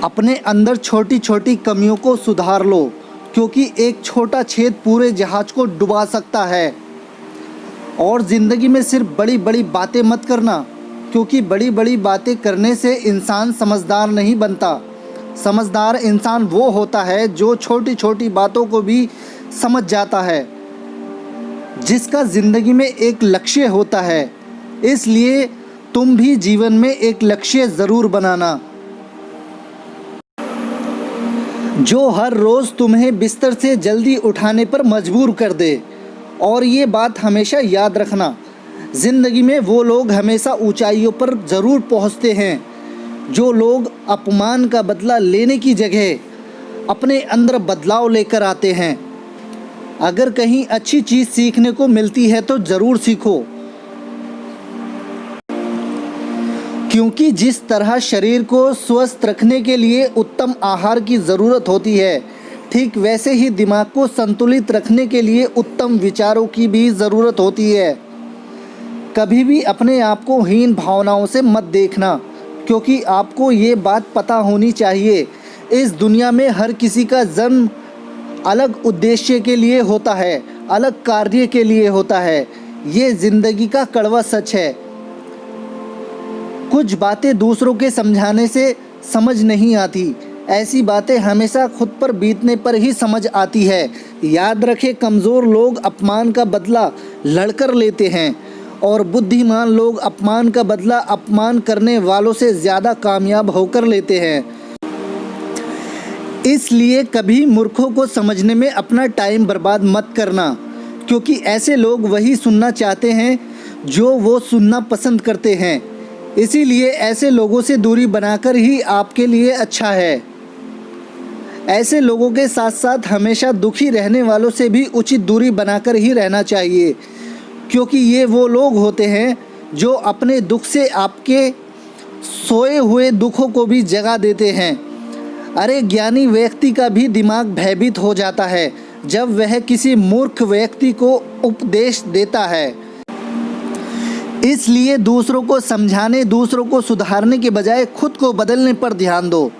अपने अंदर छोटी छोटी कमियों को सुधार लो, क्योंकि एक छोटा छेद पूरे जहाज को डुबा सकता है। और ज़िंदगी में सिर्फ बड़ी बड़ी बातें मत करना, क्योंकि बड़ी बड़ी बातें करने से इंसान समझदार नहीं बनता। समझदार इंसान वो होता है जो छोटी छोटी बातों को भी समझ जाता है, जिसका ज़िंदगी में एक लक्ष्य होता है। इसलिए तुम भी जीवन में एक लक्ष्य ज़रूर बनाना, जो हर रोज़ तुम्हें बिस्तर से जल्दी उठाने पर मजबूर कर दे। और ये बात हमेशा याद रखना, ज़िंदगी में वो लोग हमेशा ऊंचाइयों पर ज़रूर पहुंचते हैं जो लोग अपमान का बदला लेने की जगह अपने अंदर बदलाव लेकर आते हैं। अगर कहीं अच्छी चीज़ सीखने को मिलती है तो ज़रूर सीखो, क्योंकि जिस तरह शरीर को स्वस्थ रखने के लिए उत्तम आहार की ज़रूरत होती है, ठीक वैसे ही दिमाग को संतुलित रखने के लिए उत्तम विचारों की भी ज़रूरत होती है। कभी भी अपने आप को हीन भावनाओं से मत देखना, क्योंकि आपको ये बात पता होनी चाहिए, इस दुनिया में हर किसी का जन्म अलग उद्देश्य के लिए होता है, अलग कार्य के लिए होता है। ये ज़िंदगी का कड़वा सच है। कुछ बातें दूसरों के समझाने से समझ नहीं आती, ऐसी बातें हमेशा खुद पर बीतने पर ही समझ आती है। याद रखें, कमज़ोर लोग अपमान का बदला लड़कर लेते हैं और बुद्धिमान लोग अपमान का बदला अपमान करने वालों से ज़्यादा कामयाब होकर लेते हैं। इसलिए कभी मूर्खों को समझने में अपना टाइम बर्बाद मत करना, क्योंकि ऐसे लोग वही सुनना चाहते हैं जो वो सुनना पसंद करते हैं। इसीलिए ऐसे लोगों से दूरी बनाकर ही आपके लिए अच्छा है। ऐसे लोगों के साथ साथ हमेशा दुखी रहने वालों से भी उचित दूरी बनाकर ही रहना चाहिए, क्योंकि ये वो लोग होते हैं जो अपने दुख से आपके सोए हुए दुखों को भी जगा देते हैं। अरे ज्ञानी व्यक्ति का भी दिमाग भयभीत हो जाता है जब वह किसी मूर्ख व्यक्ति को उपदेश देता है। इसलिए दूसरों को समझाने, दूसरों को सुधारने के बजाय खुद को बदलने पर ध्यान दो।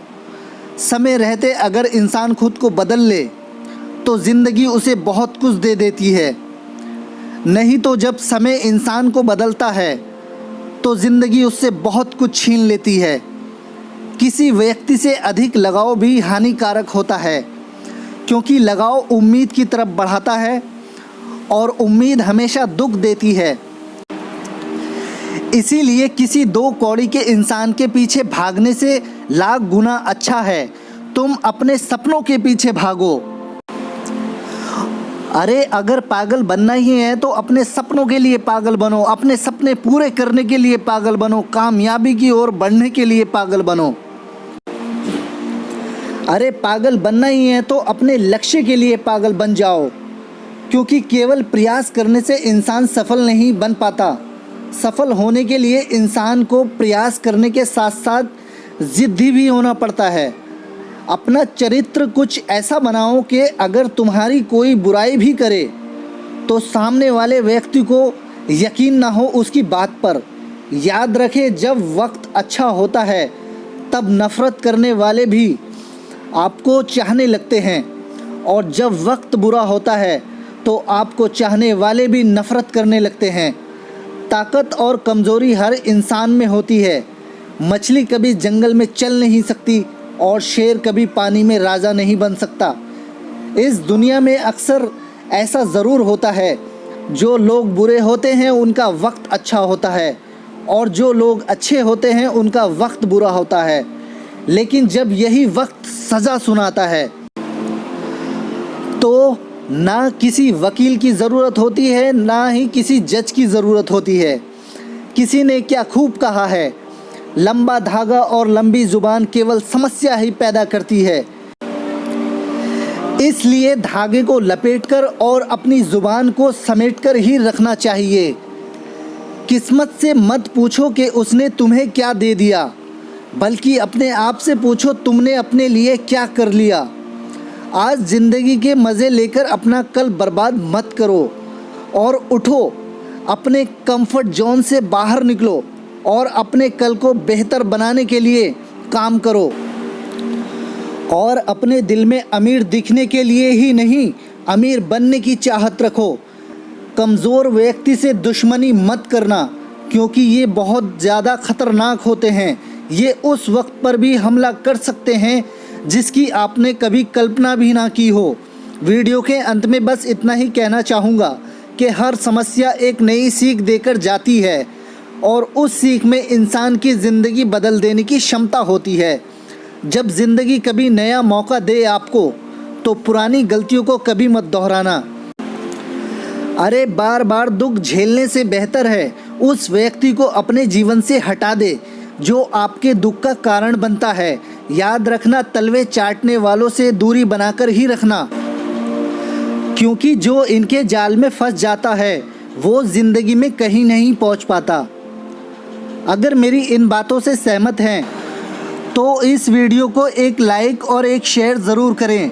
समय रहते अगर इंसान खुद को बदल ले तो ज़िंदगी उसे बहुत कुछ दे देती है, नहीं तो जब समय इंसान को बदलता है तो ज़िंदगी उससे बहुत कुछ छीन लेती है। किसी व्यक्ति से अधिक लगाव भी हानिकारक होता है, क्योंकि लगाव उम्मीद की तरफ बढ़ाता है और उम्मीद हमेशा दुख देती है। इसीलिए किसी दो कौड़ी के इंसान के पीछे भागने से लाख गुना अच्छा है तुम अपने सपनों के पीछे भागो। अरे अगर पागल बनना ही है तो अपने सपनों के लिए पागल बनो, अपने सपने पूरे करने के लिए पागल बनो, कामयाबी की ओर बढ़ने के लिए पागल बनो। अरे पागल बनना ही है तो अपने लक्ष्य के लिए पागल बन जाओ, क्योंकि केवल प्रयास करने से इंसान सफल नहीं बन पाता। सफल होने के लिए इंसान को प्रयास करने के साथ साथ जिद्दी भी होना पड़ता है। अपना चरित्र कुछ ऐसा बनाओ कि अगर तुम्हारी कोई बुराई भी करे तो सामने वाले व्यक्ति को यकीन ना हो उसकी बात पर। याद रखें, जब वक्त अच्छा होता है तब नफ़रत करने वाले भी आपको चाहने लगते हैं, और जब वक्त बुरा होता है तो आपको चाहने वाले भी नफ़रत करने लगते हैं। ताकत और कमज़ोरी हर इंसान में होती है। मछली कभी जंगल में चल नहीं सकती और शेर कभी पानी में राजा नहीं बन सकता। इस दुनिया में अक्सर ऐसा ज़रूर होता है, जो लोग बुरे होते हैं उनका वक्त अच्छा होता है और जो लोग अच्छे होते हैं उनका वक्त बुरा होता है। लेकिन जब यही वक्त सज़ा सुनाता है तो ना किसी वकील की ज़रूरत होती है, ना ही किसी जज की ज़रूरत होती है। किसी ने क्या खूब कहा है, लंबा धागा और लंबी ज़ुबान केवल समस्या ही पैदा करती है। इसलिए धागे को लपेटकर और अपनी ज़ुबान को समेटकर ही रखना चाहिए। किस्मत से मत पूछो कि उसने तुम्हें क्या दे दिया, बल्कि अपने आप से पूछो तुमने अपने लिए क्या कर लिया। आज ज़िंदगी के मज़े लेकर अपना कल बर्बाद मत करो और उठो, अपने कंफर्ट जोन से बाहर निकलो और अपने कल को बेहतर बनाने के लिए काम करो। और अपने दिल में अमीर दिखने के लिए ही नहीं, अमीर बनने की चाहत रखो। कमज़ोर व्यक्ति से दुश्मनी मत करना, क्योंकि ये बहुत ज़्यादा खतरनाक होते हैं। ये उस वक्त पर भी हमला कर सकते हैं जिसकी आपने कभी कल्पना भी ना की हो। वीडियो के अंत में बस इतना ही कहना चाहूँगा कि हर समस्या एक नई सीख देकर जाती है और उस सीख में इंसान की ज़िंदगी बदल देने की क्षमता होती है। जब ज़िंदगी कभी नया मौका दे आपको, तो पुरानी गलतियों को कभी मत दोहराना। अरे बार बार दुख झेलने से बेहतर है उस व्यक्ति को अपने जीवन से हटा दे जो आपके दुख का कारण बनता है। याद रखना, तलवे चाटने वालों से दूरी बनाकर ही रखना, क्योंकि जो इनके जाल में फंस जाता है वो ज़िंदगी में कहीं नहीं पहुंच पाता। अगर मेरी इन बातों से सहमत हैं तो इस वीडियो को एक लाइक और एक शेयर ज़रूर करें।